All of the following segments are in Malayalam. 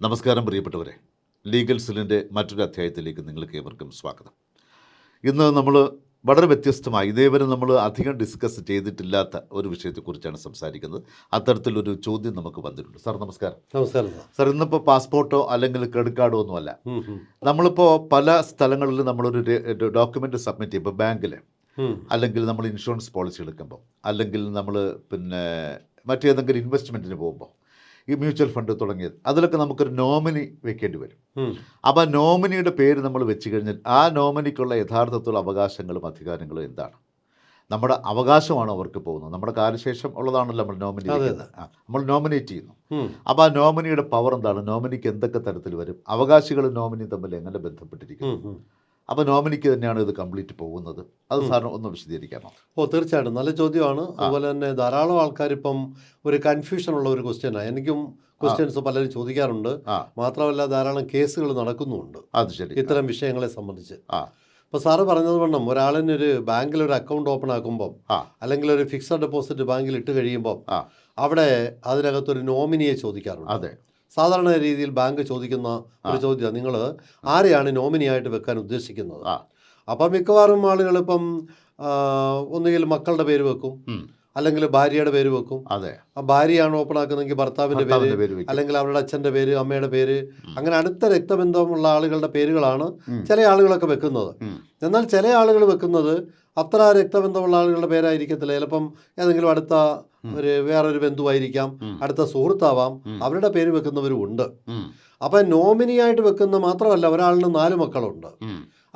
നമസ്കാരം പ്രിയപ്പെട്ടവരെ, ലീഗൽ സെല്ലിൻ്റെ മറ്റൊരു അധ്യായത്തിലേക്ക് നിങ്ങൾക്ക് ഏവർക്കും സ്വാഗതം. ഇന്ന് നമ്മൾ വളരെ വ്യത്യസ്തമായി ഇതേവരെ നമ്മൾ അധികം ഡിസ്കസ് ചെയ്തിട്ടില്ലാത്ത ഒരു വിഷയത്തെക്കുറിച്ചാണ് സംസാരിക്കുന്നത്. അത്തരത്തിലൊരു ചോദ്യം നമുക്ക് വന്നിട്ടുണ്ട്. സാർ നമസ്കാരം. നമസ്കാരം സാർ, ഇന്നിപ്പോൾ പാസ്പോർട്ടോ അല്ലെങ്കിൽ ക്രെഡിറ്റ് കാർഡോ ഒന്നുമല്ല. നമ്മളിപ്പോൾ പല സ്ഥലങ്ങളിൽ നമ്മളൊരു ഡോക്യുമെൻ്റ് സബ്മിറ്റ് ചെയ്യുമ്പോൾ ബാങ്കിൽ, അല്ലെങ്കിൽ നമ്മൾ ഇൻഷുറൻസ് പോളിസി എടുക്കുമ്പോൾ, അല്ലെങ്കിൽ നമ്മൾ മറ്റേതെങ്കിലും ഇൻവെസ്റ്റ്മെൻറ്റിന് പോകുമ്പോൾ, ഈ മ്യൂച്വൽ ഫണ്ട് തുടങ്ങിയത്, അതിലൊക്കെ നമുക്കൊരു നോമിനി വെക്കേണ്ടി വരും. അപ്പോൾ ആ നോമിനിയുടെ പേര് നമ്മൾ വെച്ച് കഴിഞ്ഞാൽ ആ നോമിനിക്കുള്ള യഥാർത്ഥത്തിലുള്ള അവകാശങ്ങളും അധികാരങ്ങളും എന്താണ്? നമ്മുടെ അവകാശമാണോ അവർക്ക് പോകുന്നത്? നമ്മുടെ കാലശേഷം ഉള്ളതാണല്ലോ നമ്മൾ നോമിനി നമ്മൾ നോമിനേറ്റ് ചെയ്യുന്നു. അപ്പോൾ ആ നോമിനിയുടെ പവർ എന്താണ്? നോമിനിക്ക് എന്തൊക്കെ തരത്തിൽ വരും? അവകാശികളും നോമിനിയും തമ്മിൽ എങ്ങനെ ബന്ധപ്പെട്ടിരിക്കുന്നു? അപ്പോൾ നോമിനിക്ക് തന്നെയാണ് ഇത് കംപ്ലീറ്റ് പോകുന്നത്. അത് സാറിന് ഒന്ന് വിശദീകരിക്കാമോ? തീർച്ചയായിട്ടും നല്ല ചോദ്യമാണ്. അതുപോലെ തന്നെ ധാരാളം ആൾക്കാർ ഇപ്പം ഒരു കൺഫ്യൂഷൻ ഉള്ള ഒരു ക്വസ്റ്റ്യനാണ്. എനിക്കും ക്വസ്റ്റ്യൻസ് പലരും ചോദിക്കാറുണ്ട്. മാത്രമല്ല ധാരാളം കേസുകൾ നടക്കുന്നുമുണ്ട് അത് ശരി, ഇത്തരം വിഷയങ്ങളെ സംബന്ധിച്ച്. ഇപ്പോൾ സാറ് പറഞ്ഞത് വണ്ണം ഒരാളിനൊരു ബാങ്കിൽ ഒരു അക്കൗണ്ട് ഓപ്പൺ ആക്കുമ്പം, അല്ലെങ്കിൽ ഒരു ഫിക്സഡ് ഡെപ്പോസിറ്റ് ബാങ്കിൽ ഇട്ട് കഴിയുമ്പം, അവിടെ അതിനകത്തൊരു നോമിനിയെ ചോദിക്കാറുണ്ട്. അതെ, സാധാരണ രീതിയിൽ ബാങ്ക് ചോദിക്കുന്ന ഒരു ചോദ്യം, നിങ്ങൾ ആരെയാണ് നോമിനിയായിട്ട് വെക്കാൻ ഉദ്ദേശിക്കുന്നത്? അപ്പം മിക്കവാറും ആളുകൾ ഇപ്പം ഒന്നുകിൽ മക്കളുടെ പേര് വെക്കും, അല്ലെങ്കിൽ ഭാര്യയുടെ പേര് വെക്കും. അതെ, ആ ഭാര്യയാണ് ഓപ്പൺ ആക്കുന്നതെങ്കിൽ ഭർത്താവിൻ്റെ പേര്, അല്ലെങ്കിൽ അവരുടെ അച്ഛൻ്റെ പേര്, അമ്മയുടെ പേര്, അങ്ങനെ അടുത്ത രക്തബന്ധമുള്ള ആളുകളുടെ പേരുകളാണ് ചില ആളുകളൊക്കെ വെക്കുന്നത്. എന്നാൽ ചില ആളുകൾ വെക്കുന്നത് അത്ര രക്തബന്ധമുള്ള ആളുകളുടെ പേരായിരിക്കത്തില്ല. ചിലപ്പം ഏതെങ്കിലും അടുത്ത വേറൊരു ബന്ധുവായിരിക്കാം, അടുത്ത സുഹൃത്താവാം, അവരുടെ പേര് വെക്കുന്നവരും ഉണ്ട്. അപ്പം നോമിനിയായിട്ട് വെക്കുന്ന മാത്രമല്ല, ഒരാളിന് 4 മക്കളുണ്ട്.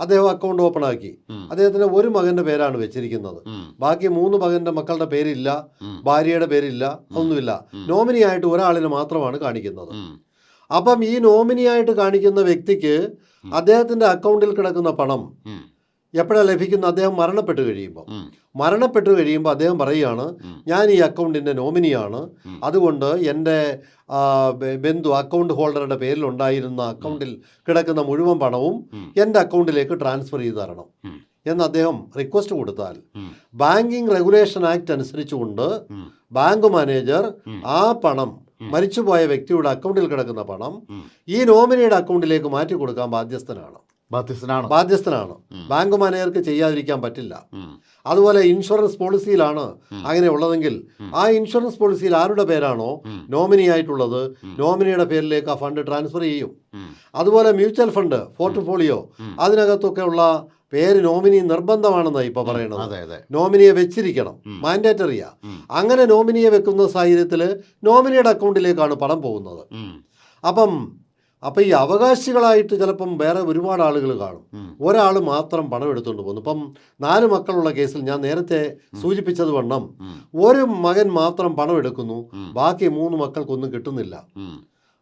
അദ്ദേഹം അക്കൗണ്ട് ഓപ്പൺ ആക്കി, അദ്ദേഹത്തിന് ഒരു മകന്റെ പേരാണ് വെച്ചിരിക്കുന്നത്, ബാക്കി 3 മകന്റെ മക്കളുടെ പേരില്ല, ഭാര്യയുടെ പേരില്ല, ഒന്നുമില്ല. നോമിനിയായിട്ട് ഒരാളിന് മാത്രമാണ് കാണിക്കുന്നത്. അപ്പം ഈ നോമിനിയായിട്ട് കാണിക്കുന്ന വ്യക്തിക്ക് അദ്ദേഹത്തിന്റെ അക്കൗണ്ടിൽ കിടക്കുന്ന പണം എപ്പോഴാണ് ലഭിക്കുന്നത്? അദ്ദേഹം മരണപ്പെട്ടു കഴിയുമ്പോൾ അദ്ദേഹം പറയുകയാണ്, ഞാൻ ഈ അക്കൗണ്ടിൻ്റെ നോമിനിയാണ്, അതുകൊണ്ട് എൻ്റെ ബന്ധു അക്കൗണ്ട് ഹോൾഡറുടെ പേരിലുണ്ടായിരുന്ന അക്കൗണ്ടിൽ കിടക്കുന്ന മുഴുവൻ പണവും എൻ്റെ അക്കൗണ്ടിലേക്ക് ട്രാൻസ്ഫർ ചെയ്ത് തരണം എന്ന് അദ്ദേഹം റിക്വസ്റ്റ് കൊടുത്താൽ, ബാങ്കിങ് റെഗുലേഷൻ ആക്ട് അനുസരിച്ചുകൊണ്ട് ബാങ്ക് മാനേജർ ആ പണം, മരിച്ചുപോയ വ്യക്തിയുടെ അക്കൗണ്ടിൽ കിടക്കുന്ന പണം, ഈ നോമിനിയുടെ അക്കൗണ്ടിലേക്ക് മാറ്റി കൊടുക്കാൻ ബാധ്യസ്ഥനാണ്. ബാങ്ക് മാനേജർക്ക് ചെയ്യാതിരിക്കാൻ പറ്റില്ല. അതുപോലെ ഇൻഷുറൻസ് പോളിസിയിലാണ് അങ്ങനെ ഉള്ളതെങ്കിൽ ആ ഇൻഷുറൻസ് പോളിസിയിൽ ആരുടെ പേരാണോ നോമിനി ആയിട്ടുള്ളത്, നോമിനിയുടെ പേരിലേക്ക് ആ ഫണ്ട് ട്രാൻസ്ഫർ ചെയ്യും. അതുപോലെ മ്യൂച്വൽ ഫണ്ട്, പോർട്ട്ഫോളിയോ, അതിനകത്തൊക്കെ ഉള്ള പേര് നോമിനി നിർബന്ധമാണെന്നാണ് ഇപ്പൊ പറയുന്നത്. നോമിനിയെ വെച്ചിരിക്കണം, മാൻഡേറ്ററിയാ. അങ്ങനെ നോമിനിയെ വെക്കുന്ന സാഹചര്യത്തിൽ നോമിനിയുടെ അക്കൗണ്ടിലേക്കാണ് പണം പോകുന്നത്. അപ്പം ഈ അവകാശികളായിട്ട് ചിലപ്പം വേറെ ഒരുപാട് ആളുകൾ കാണും. ഒരാൾ മാത്രം പണം എടുത്തുകൊണ്ട് പോകുന്നു. ഇപ്പം 4 മക്കളുള്ള കേസിൽ ഞാൻ നേരത്തെ സൂചിപ്പിച്ചത് വണ്ണം ഒരു മകൻ മാത്രം പണം എടുക്കുന്നു, ബാക്കി 3 മക്കൾക്കൊന്നും കിട്ടുന്നില്ല.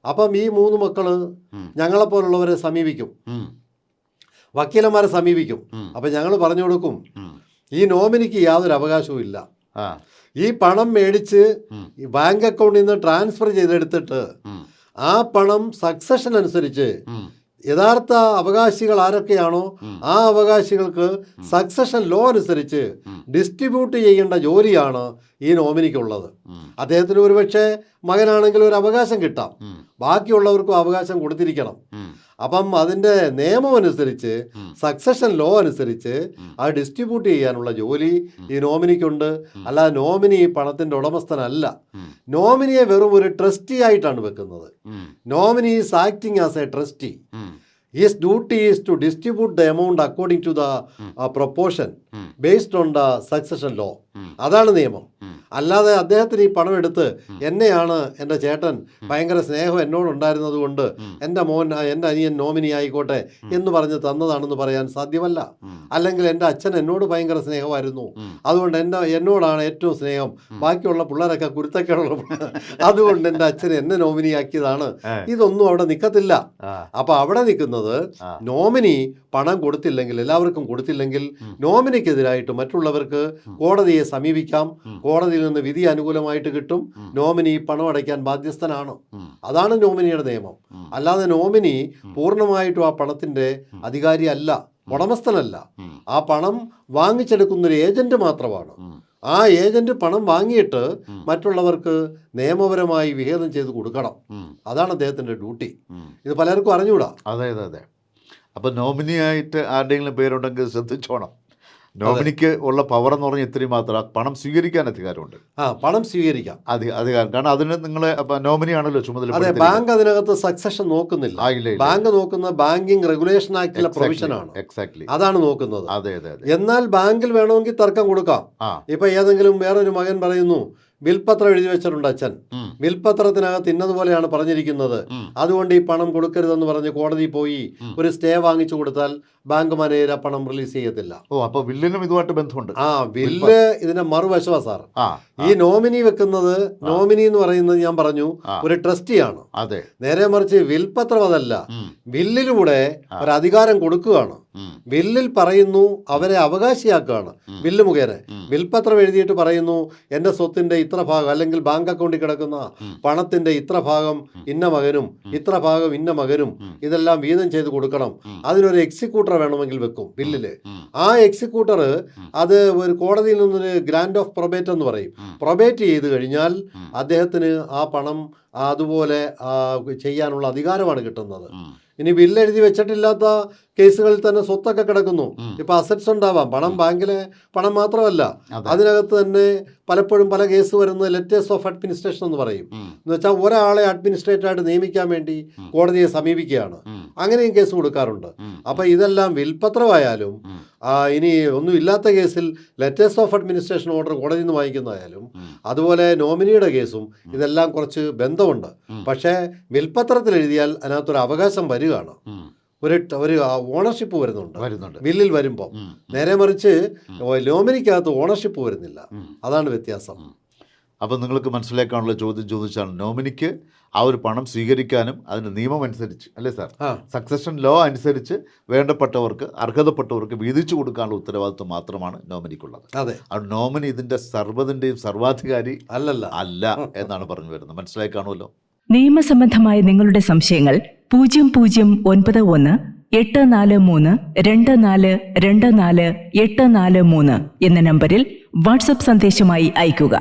അപ്പം ഈ 3 മക്കള് ഞങ്ങളെപ്പോലുള്ളവരെ സമീപിക്കും, വക്കീലന്മാരെ സമീപിക്കും. അപ്പം ഞങ്ങൾ പറഞ്ഞു കൊടുക്കും, ഈ നോമിനിക്ക് യാതൊരു അവകാശവും ഇല്ല. ഈ പണം മേടിച്ച് ബാങ്ക് അക്കൗണ്ടിൽ നിന്ന് ട്രാൻസ്ഫർ ചെയ്തെടുത്തിട്ട് ആ പണം സക്സഷൻ അനുസരിച്ച് യഥാർത്ഥ അവകാശികൾ ആരൊക്കെയാണോ ആ അവകാശികൾക്ക് സക്സഷൻ ലോ അനുസരിച്ച് ഡിസ്ട്രിബ്യൂട്ട് ചെയ്യേണ്ട ജോലിയാണ് ഈ നോമിനിക്കുള്ളത്. അദ്ദേഹത്തിന് ഒരുപക്ഷെ മകനാണെങ്കിൽ ഒരു അവകാശം കിട്ടാം, ബാക്കിയുള്ളവർക്കും അവകാശം കൊടുത്തിരിക്കണം. അപ്പം അതിൻ്റെ നിയമം അനുസരിച്ച്, സക്സഷൻ ലോ അനുസരിച്ച് അത് ഡിസ്ട്രിബ്യൂട്ട് ചെയ്യാനുള്ള ജോലി ഈ നോമിനിക്കുണ്ട്. അല്ല, നോമിനി പണത്തിൻ്റെ ഉടമസ്ഥനല്ല. നോമിനിയെ വെറും ഒരു ട്രസ്റ്റി ആയിട്ടാണ് വെക്കുന്നത്. Nominee is acting as A trustee. His duty is to distribute the amount according to the proportion based on the succession law. അതാണ് നിയമം. അല്ലാതെ അദ്ദേഹത്തിന് ഈ പണം എടുത്ത് എന്നെയാണ് എൻ്റെ ചേട്ടൻ ഭയങ്കര സ്നേഹം എന്നോടുണ്ടായിരുന്നത് കൊണ്ട് എൻ്റെ അനിയൻ നോമിനി ആയിക്കോട്ടെ എന്ന് പറഞ്ഞ് തന്നതാണെന്ന് പറയാൻ സാധ്യമല്ല. അല്ലെങ്കിൽ എൻ്റെ അച്ഛൻ എന്നോട് ഭയങ്കര സ്നേഹമായിരുന്നു, അതുകൊണ്ട് എന്നോടാണ് ഏറ്റവും സ്നേഹം, ബാക്കിയുള്ള പിള്ളേരൊക്കെ കുരുത്തക്കേടുള്ള, അതുകൊണ്ട് എൻ്റെ അച്ഛൻ എന്നെ നോമിനിയാക്കിയതാണ്. ഇതൊന്നും അവിടെ നിൽക്കത്തില്ല. അപ്പം അവിടെ നിൽക്കുന്നത് നോമിനി പണം കൊടുത്തില്ലെങ്കിൽ, എല്ലാവർക്കും കൊടുത്തില്ലെങ്കിൽ, നോമിനിക്കെതിരായിട്ട് മറ്റുള്ളവർക്ക് കോടതിയെ സമീപിക്കാം. കോടതിയിൽ നിന്ന് വിധി അനുകൂലമായിട്ട് കിട്ടും. നോമിനി പണം അടയ്ക്കാൻ ബാധ്യസ്ഥനാണ്. അതാണ് നോമിനിയുടെ നിയമം. അല്ലാതെ നോമിനി പൂർണ്ണമായിട്ടും ആ പണത്തിന്റെ അധികാരി അല്ല, ഉടമസ്ഥനല്ല. ആ പണം വാങ്ങിച്ചെടുക്കുന്നൊരു ഏജന്റ് മാത്രമാണ്. ആ ഏജന്റ് പണം വാങ്ങിയിട്ട് മറ്റുള്ളവർക്ക് നിയമപരമായി വിഹിതം ചെയ്ത് കൊടുക്കണം. അതാണ് അദ്ദേഹത്തിന്റെ ഡ്യൂട്ടി. ഇത് പലർക്കും അറിഞ്ഞുകൂടാ. അതെ. അപ്പോൾ നോമിനിയായിട്ട് ആരുടെയെങ്കിലും പേരുണ്ടെങ്കിൽ ശ്രദ്ധിച്ചോണം. നോമിനിക്ക് ഉള്ള പവർ എന്ന് പറഞ്ഞാൽ ഇത്രയും മാത്രം, പണം സ്വീകരിക്കാൻ അധികാരമുണ്ട്. പണം സ്വീകരിക്കാം അധികാരം. കാരണം അതിന് നിങ്ങളെ നോമിനിയാണല്ലോ ചുമതല. അതെ, ബാങ്ക് അതിനകത്ത് സക്സഷൻ നോക്കുന്നില്ല. ബാങ്ക് നോക്കുന്ന ബാങ്കിങ് റെഗുലേഷൻ ആക്ടിലെ പ്രൊവിഷനാണ്. എക്സാക്ട്ലി അതാണ് നോക്കുന്നത്. അതെ. എന്നാൽ ബാങ്കിൽ വേണമെങ്കിൽ തർക്കം കൊടുക്കാം. ഇപ്പൊ ഏതെങ്കിലും വേറൊരു മകൻ പറയുന്നു, വിൽപത്രം എഴുതി വെച്ചിട്ടുണ്ട് അച്ഛൻ, വിൽപത്രത്തിനകത്ത് ഇന്നതുപോലെയാണ് പറഞ്ഞിരിക്കുന്നത്, അതുകൊണ്ട് ഈ പണം കൊടുക്കരുതെന്ന് പറഞ്ഞ് കോടതി പോയി ഒരു സ്റ്റേ വാങ്ങിച്ചു കൊടുത്താൽ ബാങ്ക് മാനേജർ ആ പണം റിലീസ് ചെയ്യത്തില്ല. അപ്പൊ വില്ലിനും ഇതുമായിട്ട് ബന്ധമുണ്ട്. വില്ല് ഇതിന്റെ മറുവശമാ സാർ. ഈ നോമിനി വെക്കുന്നത്, നോമിനി എന്ന് പറയുന്നത് ഞാൻ പറഞ്ഞു ഒരു ട്രസ്റ്റിയാണ്. അതെ. നേരെ മറിച്ച് വിൽപത്രം അതല്ല. വില്ലിലൂടെ ഒരു അധികാരം കൊടുക്കുകയാണ്. വില്ലിൽ പറയുന്നു അവരെ അവകാശിയാക്കുകയാണ്. വില്ല് മുഖേന വിൽപത്രം എഴുതിയിട്ട് പറയുന്നു, എൻ്റെ സ്വത്തിന്റെ ഇത്ര ഭാഗം അല്ലെങ്കിൽ ബാങ്ക് അക്കൗണ്ടിൽ കിടക്കുന്ന പണത്തിന്റെ ഇത്ര ഭാഗം ഇന്ന മകനും ഇത്ര ഭാഗം ഇന്ന മകനും ഇതെല്ലാം വീതം ചെയ്ത് കൊടുക്കണം. അതിനൊരു എക്സിക്യൂട്ടർ വേണമെങ്കിൽ വെക്കും ബില്ലില്. ആ എക്സിക്യൂട്ടർ അത് ഒരു കോടതിയിൽ നിന്നൊരു ഗ്രാൻഡ് ഓഫ് പ്രൊബേറ്റ് എന്ന് പറയും. പ്രൊബേറ്റ് ചെയ്ത് കഴിഞ്ഞാൽ അദ്ദേഹത്തിന് ആ പണം അതുപോലെ ചെയ്യാനുള്ള അധികാരമാണ് കിട്ടുന്നത്. ഇനി ബില്ല് എഴുതി വെച്ചിട്ടില്ലാത്ത കേസുകളിൽ തന്നെ സ്വത്തൊക്കെ കിടക്കുന്നു. ഇപ്പൊ അസറ്റ്സ് ഉണ്ടാവാം. ബാങ്കിലെ പണം മാത്രമല്ല, അതിനകത്ത് തന്നെ പലപ്പോഴും പല കേസ് വരുന്നത് ലെറ്റേഴ്സ് ഓഫ് അഡ്മിനിസ്ട്രേഷൻ എന്ന് പറയും. എന്ന് വെച്ചാൽ ഒരാളെ അഡ്മിനിസ്ട്രേറ്ററായിട്ട് നിയമിക്കാൻ വേണ്ടി കോടതിയെ സമീപിക്കുകയാണ്. അങ്ങനെയും കേസ് കൊടുക്കാറുണ്ട്. അപ്പൊ ഇതെല്ലാം വിൽപത്രമായാലും ഇനി ഒന്നും ഇല്ലാത്ത കേസിൽ ലെറ്റേഴ്സ് ഓഫ് അഡ്മിനിസ്ട്രേഷൻ ഓർഡർ കോടതിയിൽ നിന്ന് വാങ്ങിക്കുന്നതായാലും അതുപോലെ നോമിനിയുടെ കേസും ഇതെല്ലാം കുറച്ച് ബന്ധമുണ്ട്. പക്ഷേ വിൽപത്രത്തിൽ എഴുതിയാൽ അതിനകത്തൊരു അവകാശം വരികയാണ്, ഒരു ഓണർഷിപ്പ് വരുന്നുണ്ട് ബില്ലിൽ വരുമ്പോൾ. നേരെ മറിച്ച് നോമിനിക്കകത്ത് ഓണർഷിപ്പ് വരുന്നില്ല. അതാണ് വ്യത്യാസം. അപ്പം നിങ്ങൾക്ക് മനസ്സിലാക്കാനുള്ള ചോദ്യം ചോദിച്ചാണ്, നോമിനിക്ക് ആ ഒരു പണം സ്വീകരിക്കാനും അതിൻ്റെ നിയമം അനുസരിച്ച് അല്ലേ സാർ, സക്സഷൻ ലോ അനുസരിച്ച് വേണ്ടപ്പെട്ടവർക്ക് അർഹതപ്പെട്ടവർക്ക് വീതിച്ചു കൊടുക്കാനുള്ള ഉത്തരവാദിത്വം മാത്രമാണ് നോമിനിക്കുള്ളത്. അതെ. അത് നോമിനി ഇതിൻ്റെ സർവ്വതിൻ്റെയും സർവാധികാരി അല്ല എന്നാണ് പറഞ്ഞു വരുന്നത്. മനസ്സിലായി കാണുമല്ലോ. നിയമസംബന്ധമായ നിങ്ങളുടെ സംശയങ്ങൾ 0019843242484 എന്ന നമ്പറിൽ വാട്സ്ആപ്പ് സന്ദേശമായി അയയ്ക്കുക.